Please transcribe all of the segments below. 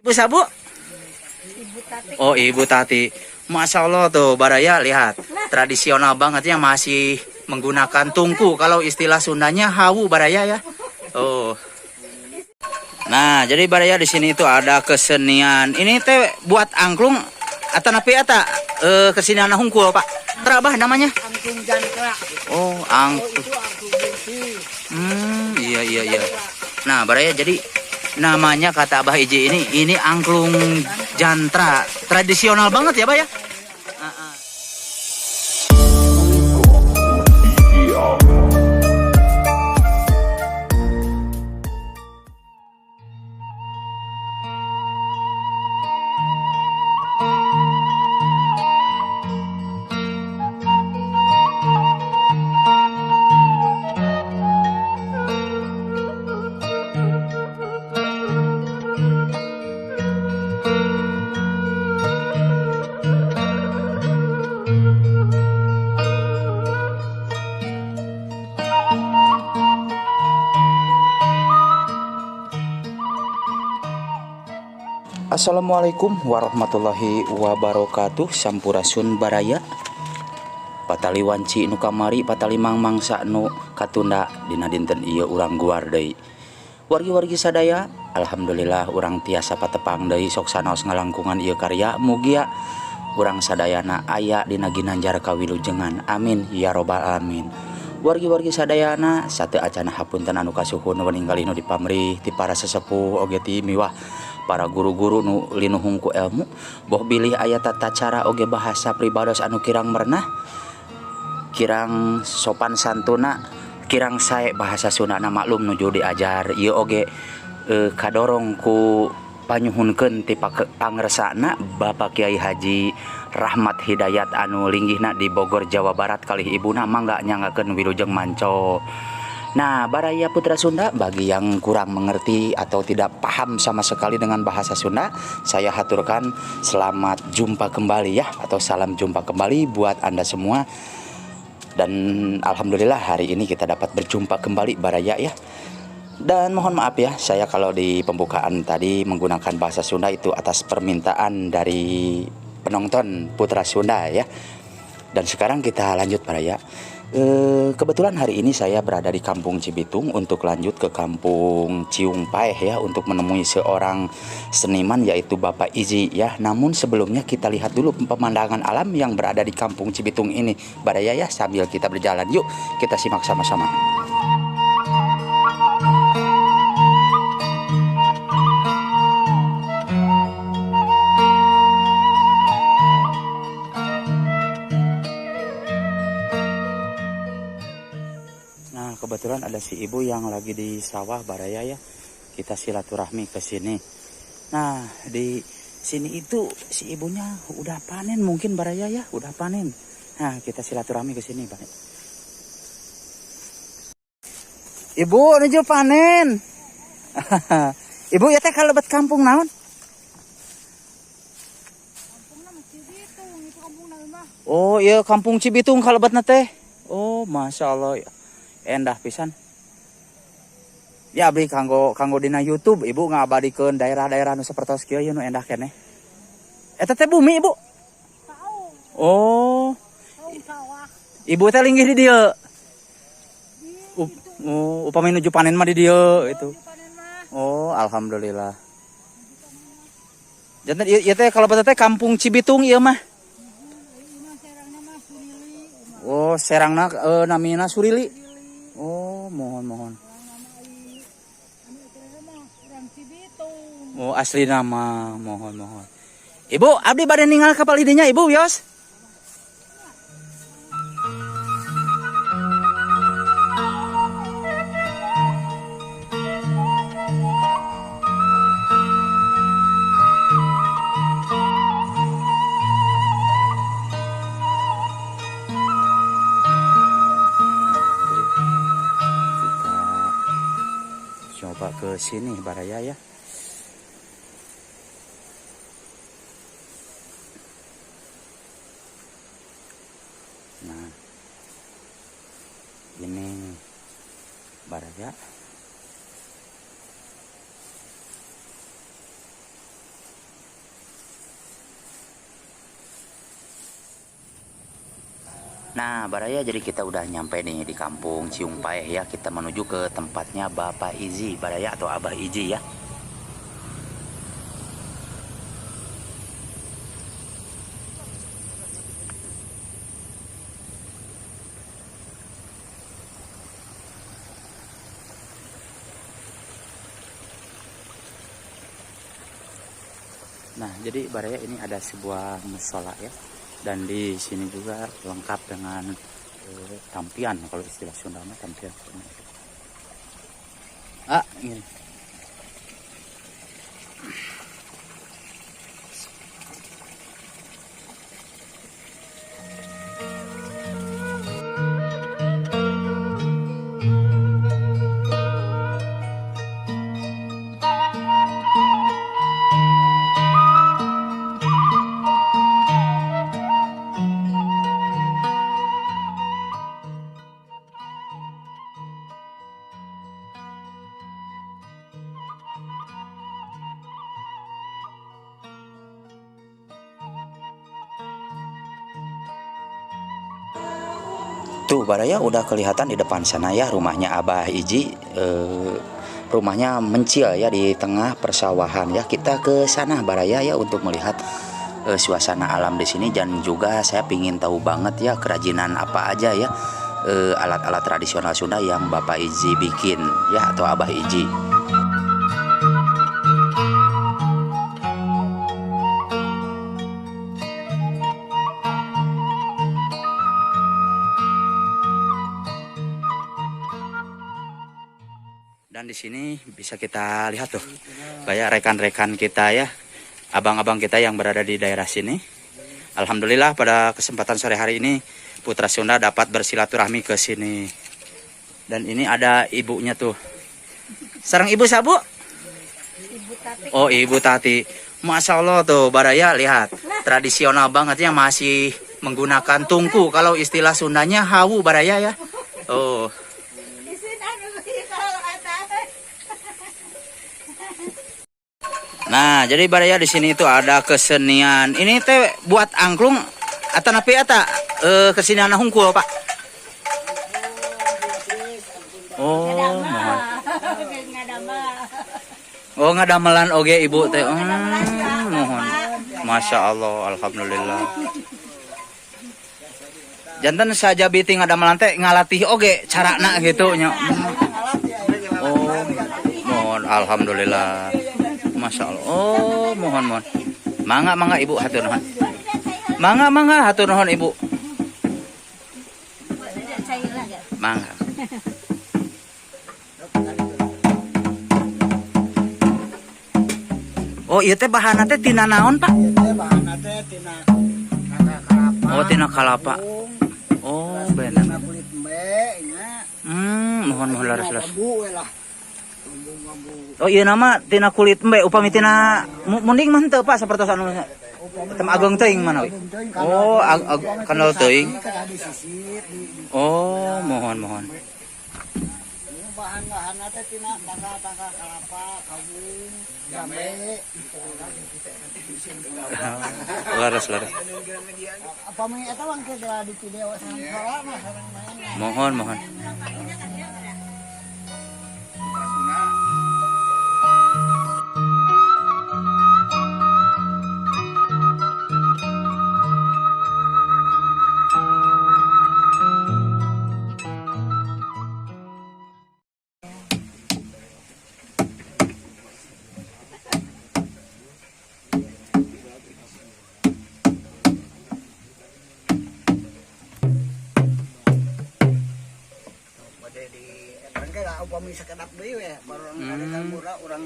Bu Sabu? Ibu Tati. Oh, Ibu Tati. Masya Allah tuh, Baraya lihat. Tradisional banget ya, masih menggunakan tungku. Kalau istilah Sundanya hawu Baraya ya. Oh. Nah, jadi Baraya di sini itu ada kesenian. Ini teh buat angklung atau napi eta kesenian hungkul, Pak. Terabah namanya? Angklung Jantra. Oh, Oh, angklung. itu angklung besi. Iya. Nah, Baraya jadi namanya kata Abah Iji ini angklung jantra. Tradisional banget ya, Pak ya? Assalamualaikum warahmatullahi wabarakatuh. Sampurasun Baraya patali wanci nu kamari patali mangsa nu katunda dina dinten ieu urang guar deui. Wargi-wargi sadaya, alhamdulillah urang tiasa patepang deui sok sanaos ngalangkungan ieu karya mugia urang sadayana aya dina ginanjar kawilujengan. Amin ya robbal alamin. Wargi-wargi sadayana sateu acana hapunten anu kasuhun weninggal nu dipamrih ti para sesepuh oge ti miwah para guru-guru nu linuhung ku ilmu, boh bilih aya tata cara oge bahasa pribados anu kirang merenah, kirang sopan santuna, kirang sae bahasa Sundana maklum nuju diajar. Ieu oge kadorong ku panyuhunkeun ti pangresana Bapak Kiai Haji Rahmat Hidayat anu linggihna di Bogor Jawa Barat kalih ibuna mangga nyangakeun wilujeng manco. Nah, Baraya Putra Sunda, bagi yang kurang mengerti atau tidak paham sama sekali dengan bahasa Sunda, saya haturkan selamat jumpa kembali ya, atau salam jumpa kembali buat Anda semua. Dan alhamdulillah hari ini kita dapat berjumpa kembali Baraya ya. Dan mohon maaf ya, saya kalau di pembukaan tadi menggunakan bahasa Sunda itu atas permintaan dari penonton Putra Sunda ya. Dan sekarang kita lanjut Baraya. Kebetulan hari ini saya berada di Kampung Cibitung untuk lanjut ke Kampung Ciung Paeh ya, untuk menemui seorang seniman yaitu Bapak Izi ya. Namun sebelumnya kita lihat dulu pemandangan alam yang berada di Kampung Cibitung ini Baraya ya, sambil kita berjalan. Yuk kita simak sama-sama. Kebetulan ada si ibu yang lagi di sawah Baraya ya. Kita silaturahmi ke sini. Nah, di sini itu si ibunya udah panen mungkin Baraya ya, udah panen. Nah, kita silaturahmi ke sini, Pak. Ibu, nuju panen. Ibu ya teh kalebet kampung naon? Kampungna Cibitung, itu kampungna mah. Oh, iya Kampung Cibitung kalebetna teh. Oh, Masya Allah. Endah pisan. Ya abdi kanggo dina YouTube ibu ngabadikeun daerah-daerah nu sapertos kieu nu endah keneh. Eta teh bumi ibu. Tahu. Oh. Tahu sawah. Ibu teh linggih di dieu. Di Upami nuju panen mah di dieu itu. di panen mah. Oh, alhamdulillah. Janten ieu teh kalebet teh Kampung Cibitung ieu mah. Imah serangna mah Surili. Oh, serangna namina Surili. Oh, mohon. Urang Cibitung. Oh, asli nama, mohon. Ibu, abdi bade ningal kapal idinya Ibu, Yos. Coba ke sini Baraya ya. Nah, ini Baraya. Nah, Baraya, jadi kita udah nyampe nih di kampung Ciung Paeh ya. Kita menuju ke tempatnya Bapak Izi, Baraya, atau Abah Izi ya. Nah, jadi Baraya ini ada sebuah musola ya. Dan di sini juga lengkap dengan tampian, kalau istilah Sunda mah tampian. Ini. Tuh Baraya udah kelihatan di depan sana ya rumahnya Abah Iji. Rumahnya mencil ya di tengah persawahan ya. Kita ke sana Baraya ya untuk melihat suasana alam di sini, dan juga saya pingin tahu banget ya kerajinan apa aja ya, alat-alat tradisional Sunda yang Bapak Iji bikin ya, atau Abah Iji. Dan di sini bisa kita lihat tuh, banyak rekan-rekan kita ya, abang-abang kita yang berada di daerah sini. Alhamdulillah pada kesempatan sore hari ini Putra Sunda dapat bersilaturahmi ke sini. Dan ini ada ibunya tuh. Sarang ibu sabu? Ibu Tati. Oh, Ibu Tati. Masya Allah tuh Baraya, lihat. Tradisional banget ya, masih menggunakan tungku. Kalau istilah Sundanya hawu Baraya ya. Oh. Nah, jadi Baraya di sini itu ada kesenian. Ini teh buat angklung atau napi eta kesenian hungkul, Pak. Oh, mohon. Oh, ngadamelan oge Ibu teh. Mohon. Masya Allah, alhamdulillah. Jantan saja biti ngadamelan teh ngalatih oge carana gitu nya. Oh, mohon, alhamdulillah. Masya Allah. Oh, mohon. Mangga Ibu, hatur nuhun. Mangga hatur nuhun Ibu. Mangga. Oh, iya teh bahanna teh tina naon, Pak? Bahanna teh tina kalapa. Oh, tina kalapa. Oh, bener. Tina kulit embe nya. Mohon laras. Bambu we lah. Oh, iya nama tina kulit embe, upami tina mending mah teu Pak, sapertos anu tem ageng teuing mana we? Oh, kandal teuing. Oh, mohon. Bahan-bahanna teh tina tangka kalapa, kawung, jambe. Laras. Apa mah eta wangke di video sareng mah sareng main. Mohon. Upami sakedap deui we baru kan urang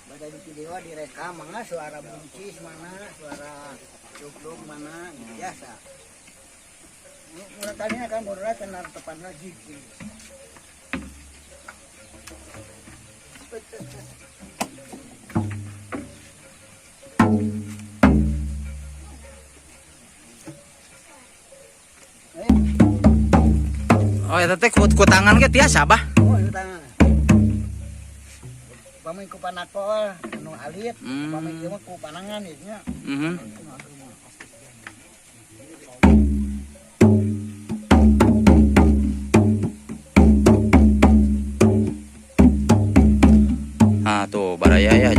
bada di video direkam mangga suara buncis mana suara duk mana biasa. Urang tadinya kan urang tenar tepan lagi. Oh, eta teh ku tangan ge tiasa, Bah. Tangan. Pamai ku panakol anu alit, pamai ieu mah ku panangan ieu nya.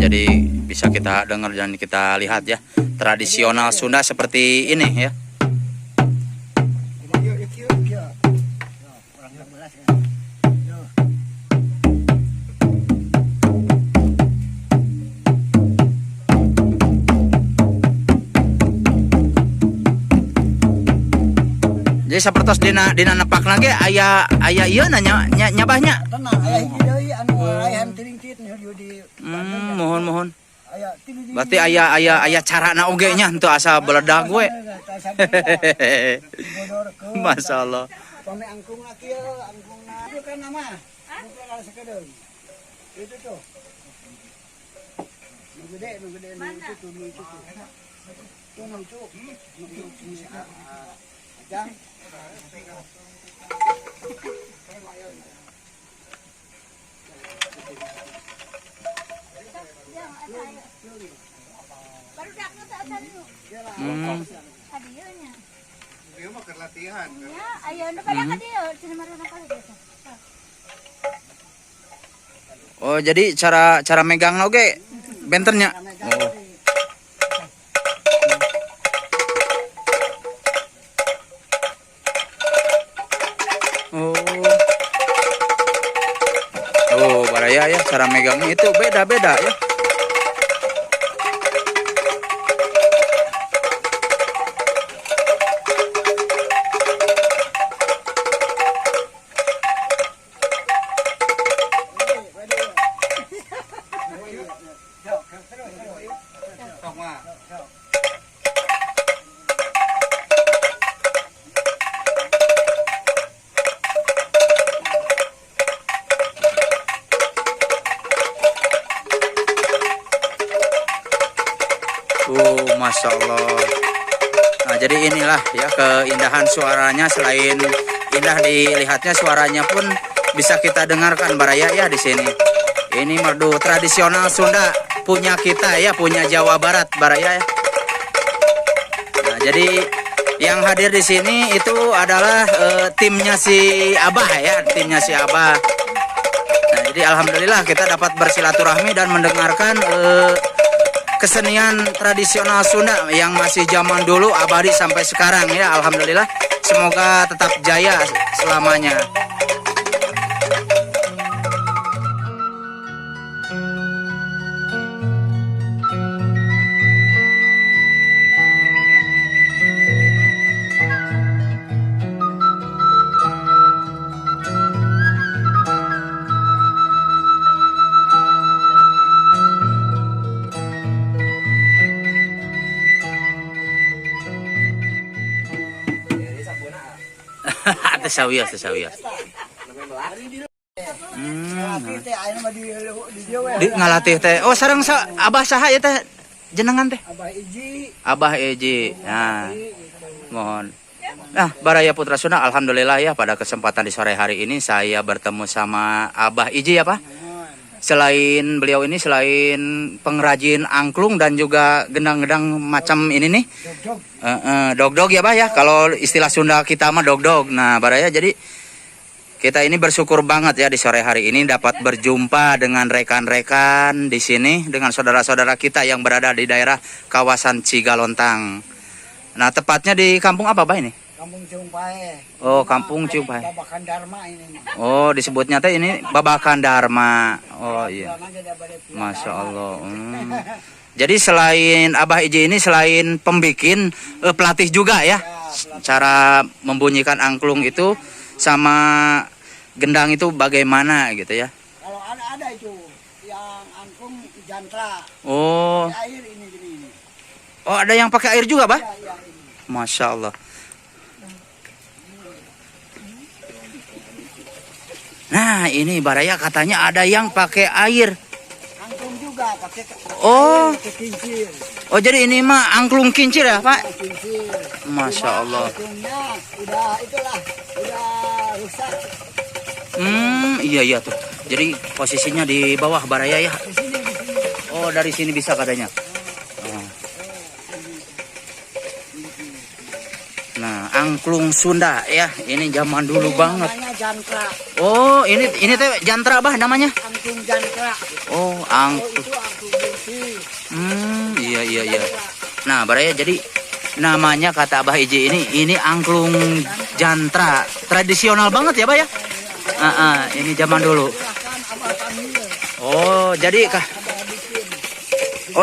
jadi bisa kita dengar dan kita lihat ya. Tradisional Sunda seperti ini ya. Jadi sapertos dina nepak lagi aya ieu nanya nyabahnya. Tenang, aya hiji deui anu raihan tiringtit di Mohon. aya ti di. Berarti aya carana oge nya henteu asa beledag we. Masya Allah. Pame angkungna kieu, angkungna ieu kan nama. Bukan ala sakedeung. Itu tuh. Nu gede nu itu tuh. Tuh nu itu. Ajang. Baru dakna tak asal nu. Hadiahnya. Dia mah keur latihan. Ya, ayo nu pada ka dieu, cenah marana kali biasa. Oh, jadi cara megang oge bentennya. Oh. Oh, baraya ya, cara megangnya itu beda-beda ya. Masya Allah. Nah, jadi inilah ya keindahan suaranya. Selain indah dilihatnya, suaranya pun bisa kita dengarkan baraya ya di sini. Ini merdu tradisional Sunda punya kita ya, punya Jawa Barat baraya ya. Nah, jadi yang hadir di sini itu adalah timnya si Abah ya, timnya si Abah. Nah, jadi alhamdulillah kita dapat bersilaturahmi dan mendengarkan kesenian tradisional Sunda yang masih zaman dulu abadi sampai sekarang ya, alhamdulillah. Semoga tetap jaya selamanya. Tesawias. Di ngalatih teh. Oh, sareng Abah saha ya teh jenengan teh? Abah Eji. Nah, mohon. Nah, Baraya Putra Sunda, alhamdulillah ya pada kesempatan di sore hari ini saya bertemu sama Abah Eji ya Pak. Selain pengrajin angklung dan juga gendang-gendang macam ini nih, dog-dog ya Pak ya, kalau istilah Sunda kita mah dog-dog. Nah Baraya, jadi kita ini bersyukur banget ya di sore hari ini dapat berjumpa dengan rekan-rekan di sini, dengan saudara-saudara kita yang berada di daerah kawasan Cigalontang. Nah tepatnya di kampung apa Pak ini? Kampung Ciumpae. Oh, Kampung Ciumpae. Babakan Dharma ini. Oh, disebutnya teh ini Babakan Dharma. Oh iya. Masya Allah. Jadi selain Abah Iji ini selain pembikin, pelatih juga ya. Cara membunyikan angklung itu sama gendang itu bagaimana gitu ya? Kalau ada itu yang angklung jantra. Oh. Air ini gini. Oh, ada yang pakai air juga, Bah? Ya, Masya Allah. Nah, ini Baraya katanya ada yang pakai air. Angklung juga pakai. Oh. Kincir. Oh, jadi ini mah angklung kincir ya, Pak? Kincir. Masya Allah. Angklungnya udah rusak. Iya tuh. Jadi posisinya di bawah Baraya ya. Di sini. Oh, dari sini bisa katanya. Nah, angklung Sunda ya. Ini zaman dulu banget. Namanya jantra. Oh, ini teh jantra Bah namanya? Angklung jantra. Oh, angklung. Itu angklung Iya iya iya. Nah, baraya jadi namanya kata Abah Iji ini angklung jantra tradisional banget ya, Bah ya? Ini zaman dulu. Oh,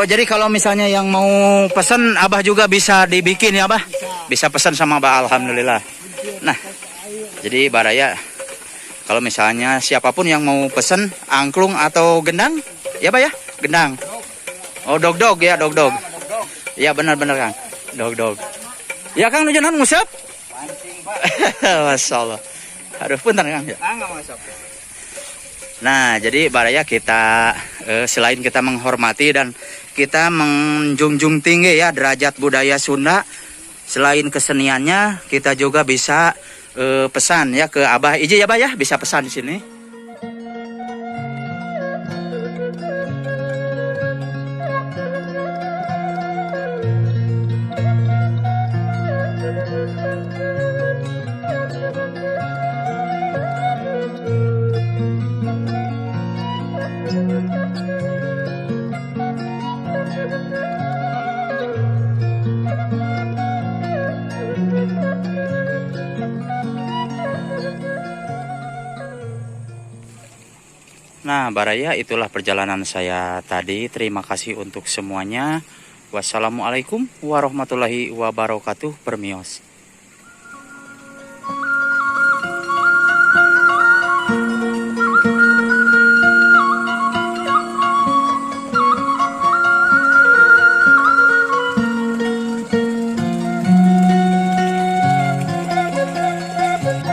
jadi kalau misalnya yang mau pesan Abah juga bisa dibikin ya, Bah? Bisa pesan sama Abah, alhamdulillah. Nah, jadi baraya kalau misalnya siapapun yang mau pesan angklung atau gendang, ya Bah ya? Gendang. Oh, dog ya, dog. Ya benar-benar Kang. Dog. Ya Kang nujunan ngusap. Pancing, Pak. Masyaallah. Aduh, punten Kang ya. Enggak masuk. Nah, jadi baraya kita selain kita menghormati dan kita menjunjung tinggi ya derajat budaya Sunda, selain keseniannya kita juga bisa pesan ya ke Abah Iji ya, Bah ya, bisa pesan di sini. Nah, baraya itulah perjalanan saya tadi. Terima kasih untuk semuanya. Wassalamualaikum warahmatullahi wabarakatuh. Permios.